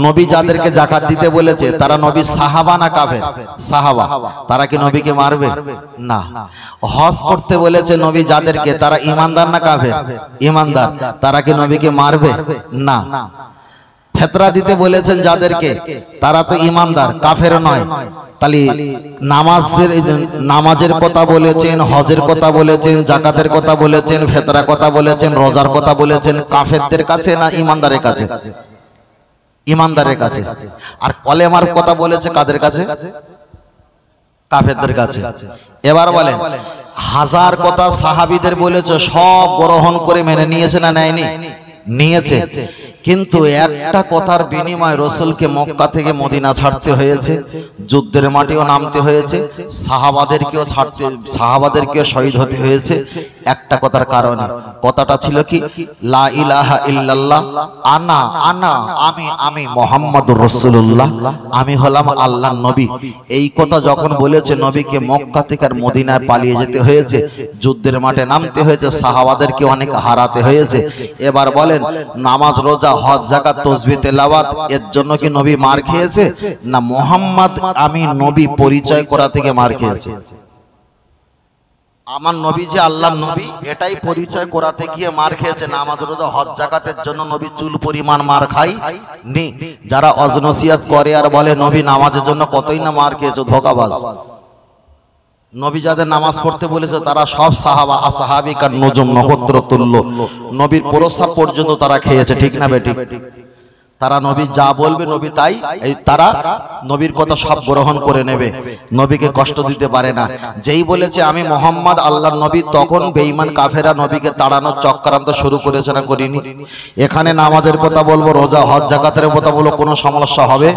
Speaker 1: নবী যাদেরকে যাকাত দিতে বলেছে তারা নবী সাহাবা না কাফের? সাহাবা। তারা কি নবীকে মারবে? না। হজ করতে বলেছে নবী যাদেরকে, তারা ঈমানদার না কাফের? ঈমানদার। তারা কি নবীকে মারবে? না। ফেতরা দিতে বলেছেন যাদেরকে, তারা তো ইমানদার, কাফের নয়। তাহলে নামাজের কথা বলেছেন, হজের কথা বলেছেন, জাকাতের কথা বলেছেন, ফেতরা কথা বলেছেন, রোজার কথা বলেছেন কাফেরদের কাছে না ইমানদারের কাছে? ইমানদারের কাছে। আর কলেমার কথা বলেছে কাদের কাছে? কাফেরদের কাছে। এবার বলেন, হাজার কথা সাহাবীদের বলেছে, সব গ্রহণ করে মেনে নিয়েছে না নেয়নি? নিয়েছে। কিন্তু একটা কথার বিনিময়ে রাসূলকে মক্কা থেকে মদিনা ছাড়তে হয়েছে, যুদ্ধের মাঠেও নামতে হয়েছে, সাহাবাদেরকেও শহীদ হতে হয়েছে একটা কথার কারণে। কথাটা ছিল কি? লা ইলাহা ইল্লাল্লাহ, আনা আনা, আমি মুহাম্মাদুর রাসূলুল্লাহ, আমি হলাম আল্লাহর নবী। এই কথা যখন বলেছে, নবীকে মক্কা থেকে আর মদিনায় পালিয়ে যেতে হয়েছে, যুদ্ধের মাঠে নামতে হয়েছে, সাহাবাদেরকে অনেক হারাতে হয়েছে। এবার বলেন, নামাজ, রোজা, হজ, যাকাত, তাসবিহ, তেলাওয়াত, এর জন্য কি নবী মার খেয়েছে? না মুহাম্মদ আমি নবী পরিচয় করা থেকে মার খেয়েছে? আমার নবী যে আল্লাহর নবী এটাই পরিচয় করাতে গিয়ে মার খেয়েছে। নামাজ, রোজা, হজ, যাকাতের জন্য নবী চুল পরিমাণ মার খাই নি। যারা অজনসিয়াত করে আর বলে নবী নামাজের জন্য কতই না মার খেয়েছে, ধোঁকাবাজ। নবী যাদের নামাজ পড়তে বলেছে তারা সব সাহাবা, আসহাবিকার নজম, নক্ষত্র তুল্য, নবীর প্রসাব পর্যন্ত তারা খেয়েছে, ঠিক না বেটি? তারা নবী যা বলবে নবী তাই, তারা নবীর কথা সব গ্রহণ করে নেবে, নবীকে কষ্ট দিতে পারে না। যেই বলেছে আমি মোহাম্মদ আল্লাহর নবী, তখন বেঈমান কাফেরা নবীকে তাড়ানোর চক্রান্ত শুরু করেছে না করিনি? এখানে নামাজের কথা বলবো, রোজা, হজ, যাকাতের কথা বলবো, কোনো সমস্যা হবে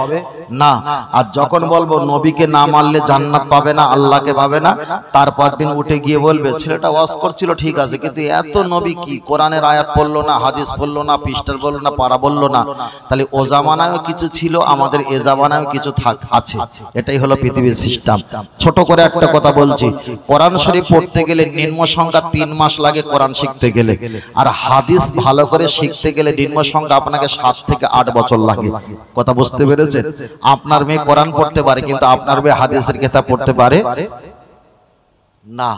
Speaker 1: না। আর যখন বলবো নবীকে না মানলে জান্নাত পাবে না, আল্লাহকে পাবে না, তারপর দিন উঠে গিয়ে বলবে ছেলেটা ওয়াজ করছিল ঠিক আছে, কিন্তু এত নবী কি কোরআনের আয়াত পড়লো না, হাদিস পড়লো না, পৃষ্ঠার বললো না, পারা বললো না। তাহলে ও জামানায়ও কিছু ছিল, আমাদের এ জামানায়ও কিছু আছে। এটাই হলো পৃথিবীর সিস্টেম। ছোট করে একটা কথা বলছি, কোরআন শরীফ পড়তে গেলে নিম্ন সংখ্যা 3 মাস লাগে কোরআন শিখতে গেলে, আর হাদিস ভালো করে শিখতে গেলে নিম্ন সংখ্যা আপনাকে 7 থেকে 8 বছর লাগে। কথা বুঝতে পেরেছেন? আপনার মেয়ে কোরআন পড়তে পারে, কিন্তু আপনার মেয়ে হাদিসের কিতাব পড়তে পারে না।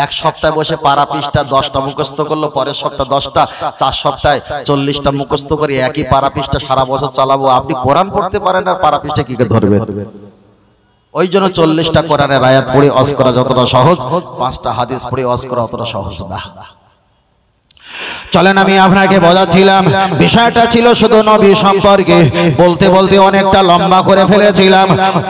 Speaker 1: এক সপ্তাহে বসে পারা পৃষ্ঠা 10টা মুখস্থ করলো, পরের সপ্তাহ 10টা, 4 সপ্তাহে 40টা মুখস্থ করে একই পারা পৃষ্ঠা সারা বছর চালাবো। আপনি কোরআন পড়তে পারেন আর পারা পৃষ্ঠা কি করে ধরবেন? ওই জন্য 40টা কোরআনের আয়াত পড়ে ওয়াজ করা যতটা সহজ, 5টা হাদিস পড়ে ওয়াজ করা অতটা সহজ না। চলেন আমি আপনাকে বোঝাচ্ছিলাম, বিষয়টা ছিল শুধু নবী সম্পর্কে। বলতে বলতে অনেকটা লম্বা করে ফেলেছিলাম।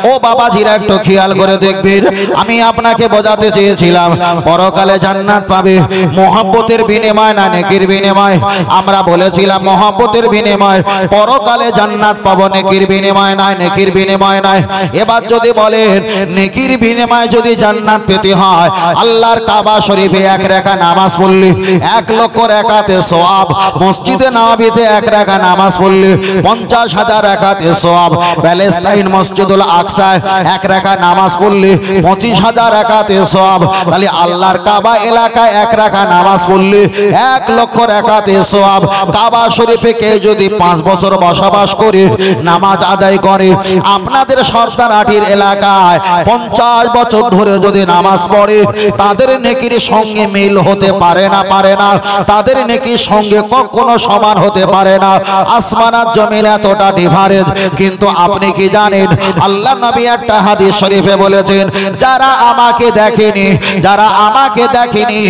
Speaker 1: ও বাবাজিরা একটু খেয়াল করে দেখবেন, আমি আপনাকে বোঝাতে চেয়েছিলাম পরকালে জান্নাত পাবে মহব্বতের বিনিময় না নেকির বিনিময়? আমরা বলেছিলাম মহব্বতের বিনিময়। পরকালে জান্নাত পাবো নেকির বিনিময় নয়, নেকির বিনিময় নয়। এবার যদি বলেন নেকির বিনিময় যদি জান্নাত পেতে হয়, আল্লাহর কাবা শরীফে 1 রাকাত নামাজ পড়লে 1 লক্ষ রাকাতে সওয়াব, মসজিদে নববীতে 1 রাকাত নামাজ পড়লে 50,000 রাকাতে সওয়াব, প্যালেস্টাইন মসজিদুল আকসায় 1 রাকাত নামাজ পড়লে 25,000 রাকাতে সওয়াব। তাহলে আল্লাহর কাবা এলাকায় 1 রাকাত নামাজ পড়লে 1 লক্ষ রাকাতে সওয়াব। কাবা শরীফে কে যদি 5 বছর বসবাস করে নামাজ আদায় করে, আপনাদের সর্দারহাটির এলাকায় 50 বছর ধরে যদি নামাজ পড়ে, তাদের নেকির সঙ্গে মিল হতে পারে না, পারে না। তাদের নেকির সঙ্গে কখনো সমান হতে পারে না। আসমান আর জমিন এতটা ডিফারেন্স। কিন্তু আপনি কি জানেন, আল্লাহ নবী একটা হাদিস শরীফে বলেছেন, যারা আমাকে দেখেনি, যারা আমাকে দেখেনি,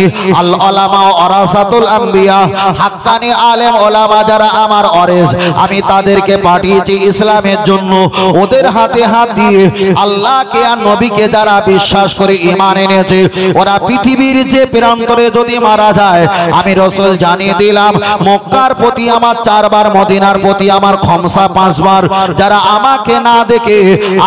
Speaker 1: আল উলামা ওয়ারাসাতুল আম্বিয়া, হাক্কানি আলেম ওলামা যারা আমার ওয়ারিস, আমি তাদেরকে পাঠিয়েছি ইসলামের জন্য। ওদের হাতে হাত দিয়ে আল্লাহকে আর নবীকে যারা বিশ্বাস করে ঈমান এনেছে, ওরা পৃথিবীর যে প্রান্তরে যদি মারা যায়, আমি রাসূল জানিয়ে দিলাম মক্কার প্রতি আমার 4 বার, মদিনার প্রতি আমার খমসা 5 বার। যারা আমাকে না দেখে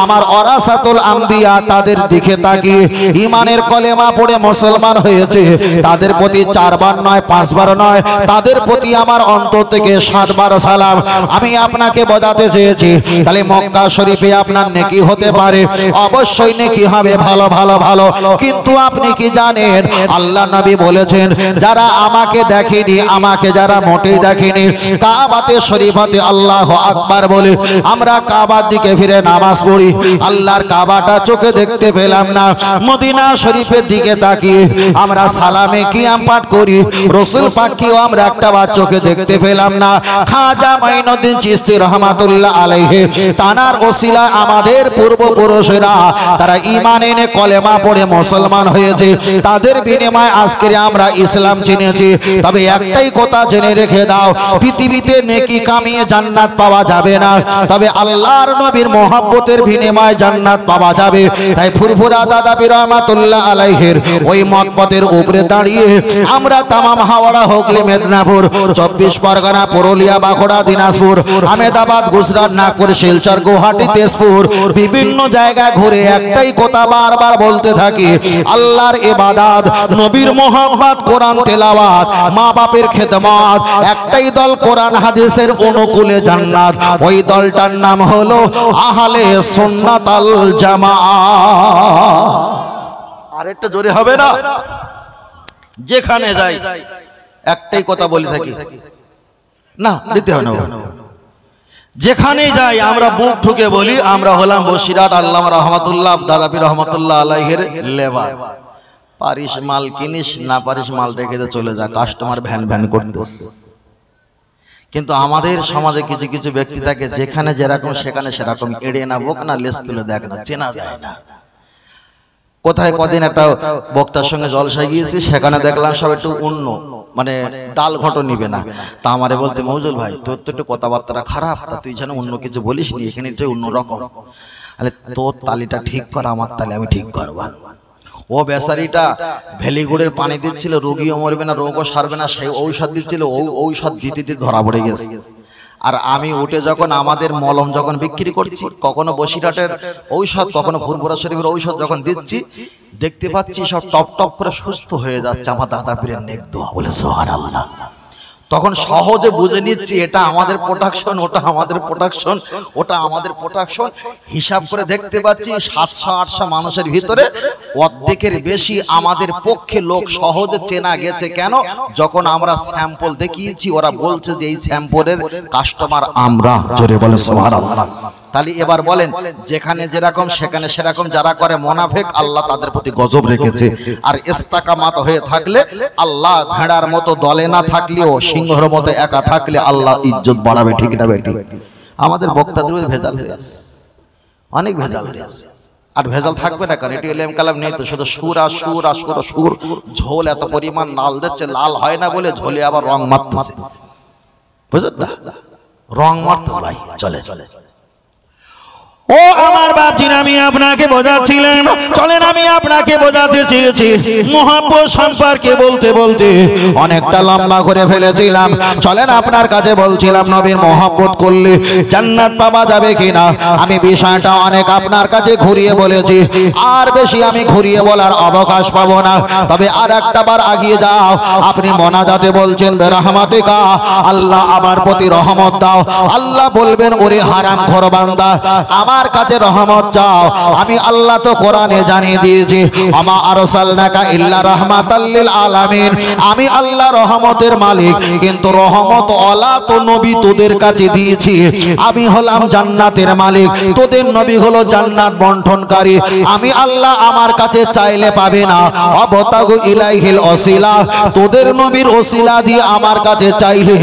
Speaker 1: আমার ওয়ারাসাতুল আম্বিয়া তাদের দিকে তাকিয়ে ঈমানের কলেমা পড়ে মুসলমান হয়েছে, তাদের প্রতি 4 বার নয়, 5 বার নয়, তাদের প্রতি আমার অন্তর থেকে 7 বার সালাম। আমি আপনাকে বোঝাতে চেয়েছি, তাহলে মক্কা শরীফে আপনার নেকি হতে পারে, অবশ্যই নেকি হবে, ভালো ভালো ভালো। কিন্তু আপনি কি জানেন, আল্লাহ নবী বলেছেন, যারা আমাকে দেখেনি, আমাকে যারা মোটেই দেখেনি, কাবাতে শরীফাতে আল্লাহু আকবার বলে আমরা কাবার দিকে ফিরে নামাজ পড়ি, আল্লাহর কাবাটা চোখে দেখতে পেলাম না। মদিনা শরীফের দিকে তাকিয়ে আমরা সালামে কিয়াম পাঠ করি, রাসূল পাককেও আমরা একটাবার চোখে দেখতে পেলাম না। খাজা মাইনুদ্দিন চিশতি রহমাতুল্লাহ আলাইহি তানার ওসিলা আমাদের পূর্বপুরুষেরা তারা ঈমান এনে কলেমা পড়ে মুসলমান হয়েছে, তাদের বিনিময়ে আজকে আমরা ইসলাম চিনেছি। তবে একটাই কথা জেনে রেখে দাও, পৃথিবীতে নেকি কামিয়ে জান্নাত পাওয়া যাবে না, তবে আল্লাহর নবীর মহব্বতের বিনিময়ে জান্নাত পাওয়া যাবে। তাই ফুরফুরা দাদা পীর রহমাতুল্লাহ আলাইহির ওই মতপথের উপরে দাঁড়িয়ে আমরা তামাম হাওড়া, হুগলি, মেদিনীপুর, 24 পরগনা, পুরুলিয়া, বাঁকুড়া, দিনাজপুর, আহমেদাবাদ, গুজরাট, নাগপুর, শিলচর, গুয়াহাটি, তেজপুর বিভিন্ন জায়গায় ঘুরে একটাই কথা বারবার বলতে থাকি, আল্লাহর ইবাদত, নবীর মোহাম্মত, কোরআন তেলাওয়াত, মা বাপের খেদমত। একটাই দল কোরআন হাদিসের অনুকূলে জান্নাত, ওই দলটার নাম হলো আহলে সুন্নাত আল জামাআহ। আরেকটা জোরে হবে না? যেখানে যাই একটাই কথা বলে থাকি, না দিতে হয় না, যেখানে যাই আমরা বুক ঠুকে বলি আমরা হলাম বসিরহাট আল্লামা রহমাতুল্লাহ দাদা পীর রহমাতুল্লাহ আলাইহির লেবার। পারিস মাল কিনিস, না পারিস মাল রেখে দে চলে যা, কাস্টমার ভ্যান ভ্যান করতেস। কিন্তু আমাদের সমাজে কিছু কিছু ব্যক্তি থাকে যেখানে যেরকম সেখানে সেরকম, এড়ে না বোক না, লেস তুলে দেখ না, চেনা যায় না। কোথায় কদিন একটা বক্তার সঙ্গে জলসায় গিয়েছি, সেখানে দেখলাম সব একটু অন্য মানে ডাল ঘটো নিবে না। তা আমারে বলতে, মৌজুল ভাই তোর তো একটু কথাবার্তা খারাপ, তা তুই যেন অন্য কিছু বলিস নি, এখানে একটু অন্যরকম। আরে তোর তালিটা ঠিক কর, আমার তালি আমি ঠিক করবা। ও বেচারিটা ভেলিগুড়ের পানি দিচ্ছিল, রোগীও মরবে না, রোগও সারবে না, সেই ঔষধ দিচ্ছিল, ঔষধ দিতে দিতে ধরা পড়ে গেছে। আর আমি উঠে যখন আমাদের মলম যখন বিক্রি করছি, কখনো বসিরহাটের ঔষধ, কখনো ফুরফুরা শরীফের ঔষধ যখন দিচ্ছি, দেখতে পাচ্ছি সব টপ টপ করে সুস্থ হয়ে যাচ্ছে। আমার দাদা পীরের নেক দোয়া বলে সুবহানাল্লাহ। তখন সহজে বুঝে নিচ্ছি এটা আমাদের প্রোডাকশন, ওটা আমাদের প্রোডাকশন, ওটা আমাদের প্রোডাকশন। হিসাব করে দেখতে পাচ্ছি 700-800 মানুষের ভিতরে অর্ধেকের বেশি আমাদের পক্ষে লোক সহজে চেনা গেছে। কেন? যখন আমরা স্যাম্পল দেখিয়েছি, ওরা বলছে যে এই স্যাম্পলের কাস্টমার আমরা। জোরে বলে সুবহানাল্লাহ। তাহলে এবার বলেন, যেখানে যেরকম সেখানে সেরকম যারা করে মুনাফিক, আল্লাহ তাদের প্রতি গজব রেখেছে। আর ইস্তেকামাত হয়ে থাকলে আল্লাহ, ভেড়ার মতো দলে না থাকলেও সিংহর মতো একা থাকলে আল্লাহ ইজ্জত বাড়াবে। ঠিক না বেটি? আমাদের বক্তাদের ভেজাল হয়ে আছে, অনেক ভেজাল হয়ে আছে। আর ভেজাল থাকবে না, কারণ এটি এলেম কালাম নেই তো, শুধু সুর আর সুর আর সুর আর সুর। ঝোল এত পরিমাণ নাল দিচ্ছে, লাল হয় না বলে ঝোলে আবার রং মারতেছে, বুঝলেন না? রং মারতেছে ভাই। চলে চলে ও আমার বাপজিরা, আমি আপনাকে বোঝাচ্ছিলাম, চলেন আমি আপনাকে বোঝাতে চেয়েছি। মুহাব্বত সম্পর্কে বলতে বলতে অনেকটা লম্বা করে ফেলেছিলাম। চলেন আপনার কাছে বলছিলাম, নবীর মুহাব্বত করলে জান্নাত পাওয়া যাবে কিনা। আমি বিষয়টা অনেক আপনার কাছে ঘুরিয়ে বলেছি, আর বেশি আমি ঘুরিয়ে বলার অবকাশ পাবো না। তবে আর একটা বার আগিয়ে যাও। আপনি মোনাজাতে বলছেন বেরহমাতিকা, আল্লাহ আমার প্রতি রহমত দাও। আল্লাহ বলবেন, ওরে হারামখোর বান্দা, আমার কাছে রহমত চাও। আমি আল্লাহ তো কোরআনে জানিয়ে দিয়েছি, আমা আরসালনাকা ইল্লা রাহমাতাল লিল আলামিন। আমি আল্লাহ রহমতের মালিক, কিন্তু রহমত ওয়ালা তো নবী তোদের কাছে দিয়েছি। আমি হলাম জান্নাতের মালিক, তোদের নবী হলো জান্নাত বন্টনকারী। আমি আল্লাহ আমার কাছে চাইলে পাবে না, অবতাগু ইলাইহিল ওসিলা। তোদের নবীর ওসিলা দিয়ে আমার কাছে চাইলে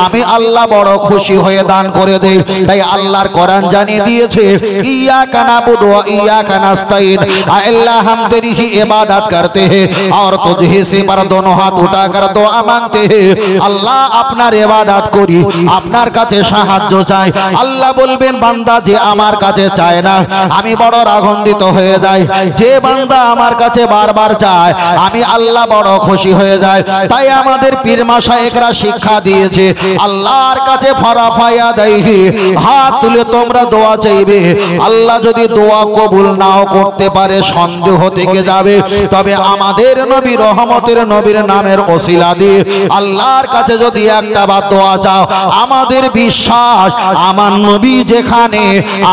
Speaker 1: আমি আল্লাহ বড় খুশি হয়ে দান করে দেই। তাই আল্লাহর কোরআন জানিয়ে দিয়েছে, इय्याका नअबुदु व इय्याका नस्ताईन। अल्लाह हम तेरी ही इबादत करते हैं और तुझे से पर दोनों हाथ उठाकर दुआ मांगते हैं। আল্লাহ আপনার ইবাদত করি, আপনার কাছে সাহায্য চাই। আল্লাহ বলবেন, বান্দা যে আমার কাছে চায় না আমি বড় রাগান্বিত হয়ে যাই। যে বান্দা আমার কাছে বারবার চায় আমি আল্লাহ বড় খুশি হয়ে যাই। তাই আমাদের পীর মাশায়েখরা শিক্ষা দিয়েছে, আল্লাহর কাছে ফারাফায়া দাইহি, হাত তুলে তোমরা দোয়া চাইবে। আল্লাহ যদি দোয়া কবুল নাও করতে পারে সন্দেহ থেকে যাবে। তবে আমাদের নবী রহমতের নবীর নামের ওসিলা দিয়ে আল্লাহর কাছে যদি একটা বার দোয়া চাও, আমাদের বিশ্বাস আমার নবী যেখানে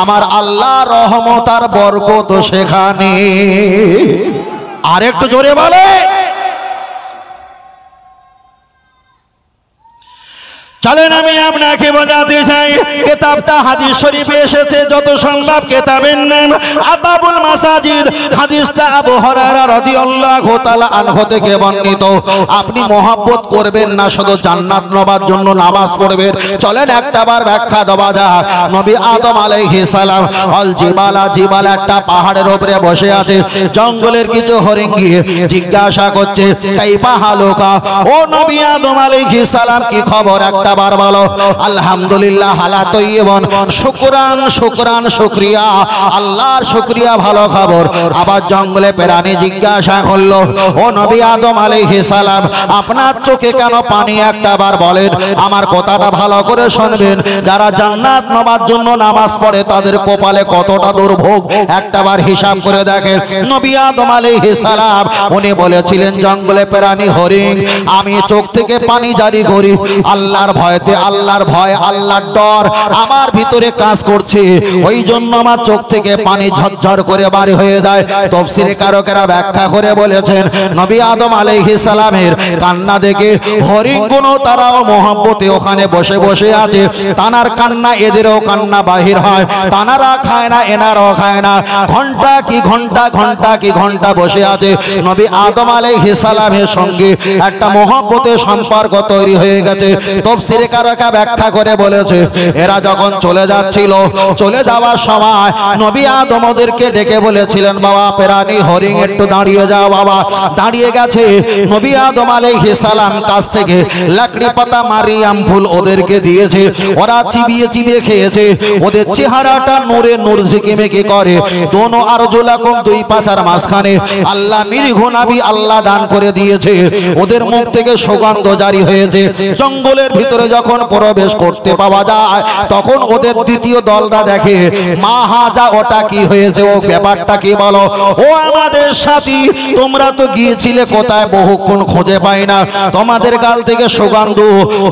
Speaker 1: আমার আল্লাহ রহমত আর বরকত সেখানে। আরেকটু জোরে বলে। চলেন আমি আপনাকে বোঝাতে চাই, কিতাবটা হাদিস শরীফে এসেছে, যত সম্ভব কিতাবের নাম আদাবুল মাসাজিদ। হাদিসটা আবু হুরায়রা রাদিয়াল্লাহু তাআলা আনহু থেকে বর্ণিত। আপনি মহব্বত করবেন না, শুধু জান্নাত নেবার জন্য নামাজ পড়বেন। চলেন একটাবার ব্যাখ্যা দেওয়া যাক। নবী আদম আলাইহিস সালাম আল জিবাল একটা পাহাড়ের উপরে বসে আছে। জঙ্গলের কিছু হরিণ গিয়ে জিজ্ঞাসা করছে, কাইফা হালুকা, ও নবী আদম আলাইহিস সালাম কি খবর একটাবার বলো। আলহামদুলিল্লাহ হালা তৈয়িবন, শুকরান শুকরান শুকরিয়া, আল্লাহর শুকরিয়া, ভালো খবর। আবার জঙ্গলে প্রাণী জিজ্ঞাসা করলো, ও নবী আদম আলাইহিস সালাম আপনার চোখে কেন পানি একটাবার বলেন। আমার কথাটা ভালো করে শুনবেন, যারা জান্নাত নেবার জন্য নামাজ পড়ে তাদের কপালে কতটা দুর্ভোগ একটাবার হিসাব করে দেখেন। নবী আদম আলাইহিস সালাম উনি বলেছিলেন, জঙ্গলে প্রাণী হরিণ, আমি চোখ থেকে পানি জারি করি আল্লাহর ভয়তে। আল্লাহর ভয়, আল্লাহর ডর আমার ভিতরে কাজ করছে, ওই জন্য আমার চোখ থেকে পানি ঝরঝর করে বাড়ি হয়ে যায়। তাফসীরে কারকেরা ব্যাখ্যা করে বলেছেন, নবী আদম আলাইহিস সালামের কান্না দেখে হরিণগুলো তারাও মহব্বতে ওখানে বসে বসে আছে। তানার কান্না এদেরও কান্না বাহির হয়, তানারা খায় না এনারাও খায় না। ঘন্টা কি ঘন্টা বসে আছে। নবী আদম আলাইহিস সালামের সঙ্গে একটা মহব্বতের সম্পর্ক তৈরি হয়ে গেছে। তাফসীরে কারকেরা ব্যাখ্যা করে বলেছে, এরা যখন চলে যাচ্ছিল, চলে যাওয়ার সময় নবী আদম ওদেরকে ডেকে বলেছিলেন, বাবা প্রাণী হরিণ একটু দাঁড়িয়ে যাও। বাবা দাঁড়িয়ে গেছে। নবী আদম আলাইহিস সালাম কাছ থেকে লাকড়ি পাতা মারিয়াম ফুল ওদেরকে দিয়েছে। ওরা চিবিয়ে চিবিয়ে খেয়েছে। ওদের চেহারাটা নূরে নূর ঝিকিমিকি করে। দোনো আরজুলাকুম, দুই পাছার মাঝখানে আল্লাহ মিরঘু নাবি আল্লাহ দান করে দিয়েছে। ওদের মুখ থেকে সুগন্ধ জারি হয়েছে। জঙ্গলের ভিতরে যখন প্রবেশ করতে পাওয়া যায়, তখন ওদের দ্বিতীয় দলটা দেখে, মা হাজা, ওটা কি হয়েছে, ও ব্যাপারটা কি বলো। ও আমাদের সাথী, তোমরা তো গিয়েছিলে কোথায়, বহুক্ষণ খুঁজে পাই না। তোমাদের গাল থেকে সুগন্ধ,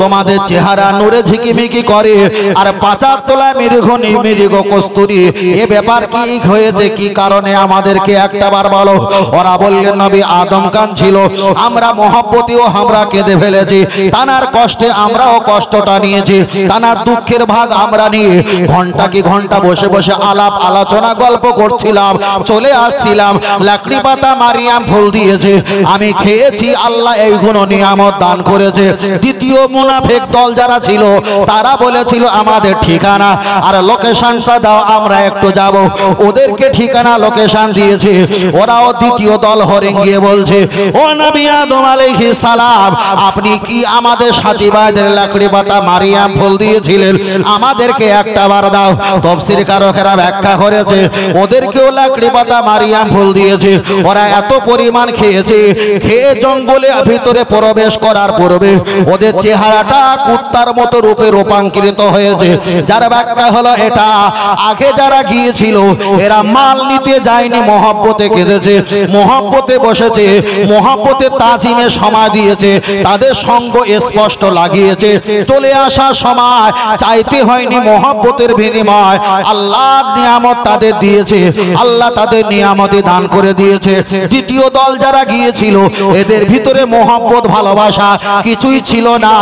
Speaker 1: তোমাদের চেহারা নূরে ঝিকিমিকি করে, আর পাচার তোলা মৃগ কস্তুরী, এ ব্যাপার কি হয়েছে, কি কারণে, আমাদেরকে একটাবার বলো। ওরা বললেন, নবী আদম কান ছিল, আমরা মহব্বতেও আমরা কেঁদে ফেলেছি, তানার কষ্টে আমরাও কষ্টটা নিয়েছি, তানার দুঃখের ভাগ আমরা নিয়ে ঘন্টা কি ঘন্টা বসে বসে আলাপ আলোচনা গল্প করছিলাম। চলে আসছিলাম, লাকড়ি পাতা মারিয়াম ফুল দিয়েছে, আমি খেয়েছি, আল্লাহ এইগুলো নিয়ামত দান করেছে। দ্বিতীয় মুনাফিক দল যারা ছিল, তারা বলেছিল আমাদের ঠিকানা আর লোকেশনটা দাও, আমরা একটু যাব। ওদেরকে ঠিকানা লোকেশন দিয়েছে। ওরাও দ্বিতীয় দল হরিণ গিয়ে বলছে, ও নবী আদম আলাইহিস সালাম আপনি কি আমাদের সাথী ভাইদের লাকড়ি পাতা মারিয়াম ফুল দিয়েছিলেন, আমাদেরকে একটাবার দাও। তাফসীর কারকেরা ব্যাখ্যা করেছে, ওদেরকেও লাকড়ি পাতা মারিয়াম ফুল দিয়েছে। ওরা এত পরিমাণ খেয়েছে, খেয়ে জঙ্গলে ভিতরে প্রবেশ করার পূর্বে ওদের চেহারাটা কুত্তার মতো রূপে রূপান্তরিত হয়েছে। যার ব্যাখ্যা হলো, এটা আগে যারা গিয়েছিল এরা মাল নিতে যায়নি, মহব্বতে কেঁদেছে, মহব্বতে বসেছে, মহব্বতে তাজিমে সময় দিয়েছে, তাদের সঙ্গ স্পষ্ট লাগিয়েছে। চলে আসার সময় চাইতে হয়নি, মহব্বতের বিনিময় আল্লাহর নিয়ামত তাদের দিয়েছে, আল্লাহ তাদের নিয়ামতে দান করে দিয়েছে। দ্বিতীয় দল যারা গিয়েছিল, এদের ভিতরে মহব্বত ভালোবাসা কিছুই ছিল না,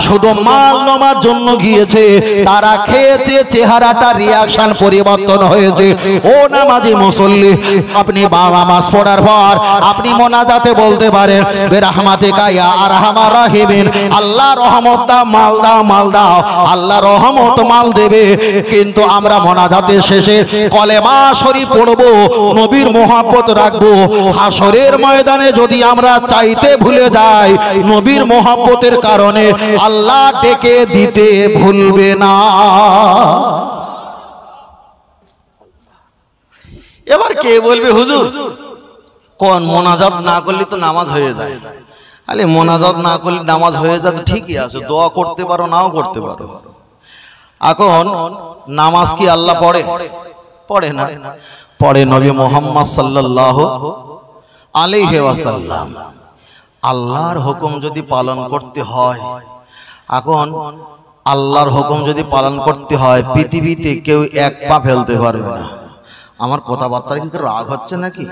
Speaker 1: শুধু মাল নেওয়ার জন্য গিয়েছে। তারা খেয়েছে, চেহারাটা রিয়াকশন পরিবর্তন হয়েছে। ও নামাজি মুসল্লি, আপনি নামাজ পড়ার পর আপনি মোনাজাতে বলতে পারেন, বিরহমাতিকা ইয়া আরহামার রাহিমিন, আল্লাহ রহমত দাও, মাল দাও, মাল দাও, আল্লাহ রহমত মাল দেবে। কিন্তু আমরা মোনাজাতের শেষে কলেমা শরীফ পড়বো, নবীর মহব্বত রাখবো। হাসরের ময়দানে যদি আমরা চাইতে ভুলে যাই, নবীর মহব্বতের কারণে আল্লাহ ডেকে দিতে ভুলবে না। এবার কে বলবে, হুজুর কোন মোনাজাত না করলে তো নামাজ হয়ে যায়। আরে মোনাজাত না করলে নামাজ হয়ে যায় ঠিকই আছে, দোয়া করতে পারো, নাও করতে পারো। এখন নামাজ কি আল্লাহ পড়ে? পড়ে না, পড়ে নবী মুহাম্মদ সাল্লাল্লাহু আলাইহি ওয়াসাল্লাম। আল্লাহর হুকুম যদি পালন করতে হয়, এখন আল্লাহর হুকুম যদি পালন করতে হয়, পৃথিবীতে কেউ এক পা ফেলতে পারবে না। আমার কথাবার্তার কি রাগ হচ্ছে নাকি?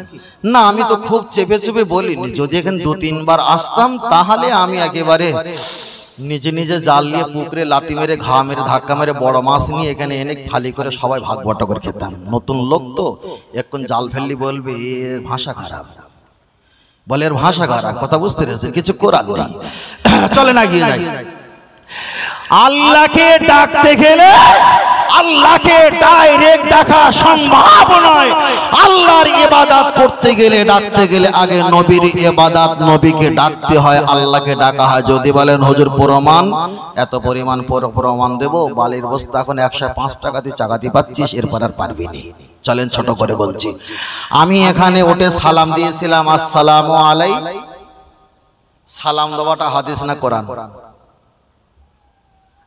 Speaker 1: না, আমি তো খুব চেপে চেপে বলিনি। যদি এখানে 2-3 বার আসতাম, তাহলে আমি একেবারে নিজে নিজে জাল নিয়ে পুকুরে লাতি মেরে ঘা মেরে ধাক্কা মেরে বড় মাছ নিয়ে এখানে এনে ফালি করে সবাই ভাগ বটা করে খেতাম। নতুন লোক তো এখন জাল ফেললি বলবে এর ভাষা খারাপ, বলে এর ভাষা খারাপ, কথা বুঝতে পেরেছেন? কিছু করার নেই, চলে না গিয়ে যাই। আল্লাহকে ডাকতে গেলে আল্লাহকে ডাইরেক্ট ডাকা সম্ভব নয়। আল্লাহর ইবাদত করতে গেলে ডাকতে গেলে আগে নবীর ইবাদত, নবীকে ডাকতে হয়, আল্লাহকে ডাকা হয়। যদি বলেন হুজুর প্রমাণ, এত পরিমাণ প্রমাণ দেব, বালির বস্তা এখন 105 টাকা দিয়ে চাকাতি পাচ্ছিস, এরপর আর পারবি না। চলেন ছোট করে বলছি। আমি এখানে উঠে সালাম দিয়েছিলাম, আসসালামু আলাইকুম। সালাম দেওয়াটা হাদিস না কোরআন?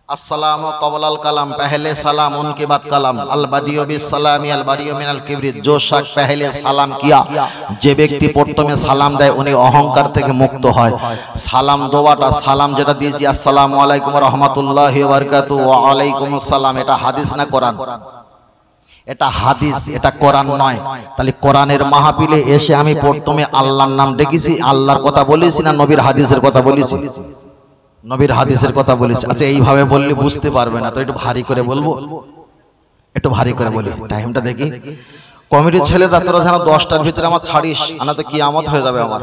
Speaker 1: अस्सलाम कबलाल कलाम, पहले सलाम उनके बाद कलाम। अल बदियो बिस्सलामी अल बरियो मिनल किब्रित, जो शख्स पहले सलाम किया, যে ব্যক্তি প্রথমে সালাম দেয় উনি অহংকার থেকে মুক্ত হয়। সালাম দেওয়াটা, সালাম যেটা দিয়েছি আসসালামু আলাইকুম ওয়া রাহমাতুল্লাহি ওয়া বারাকাতুহু ওয়া আলাইকুম আসসালাম, এটা হাদিস না কোরআন? এটা হাদিস, এটা কোরআন নয়। তাহলে কোরআনের মাহফিলে এসে আমি প্রথমে আল্লাহর নাম ডেকেছি, আল্লাহর কথা বলেছি না নবীর হাদিসের কথা বলেছি? নবীর হাদিসের কথা বলেছি। আচ্ছা এইভাবে বললে বুঝতে পারবে না, তো একটু ভারী করে বলবো, একটু ভারী করে বলি। টাইমটা দেখি। কমিটির ছেলেরা তোরা যেন 10টার ভিতরে আমার ছাড়িস, আনা তো কিয়ামত হয়ে যাবে আমার।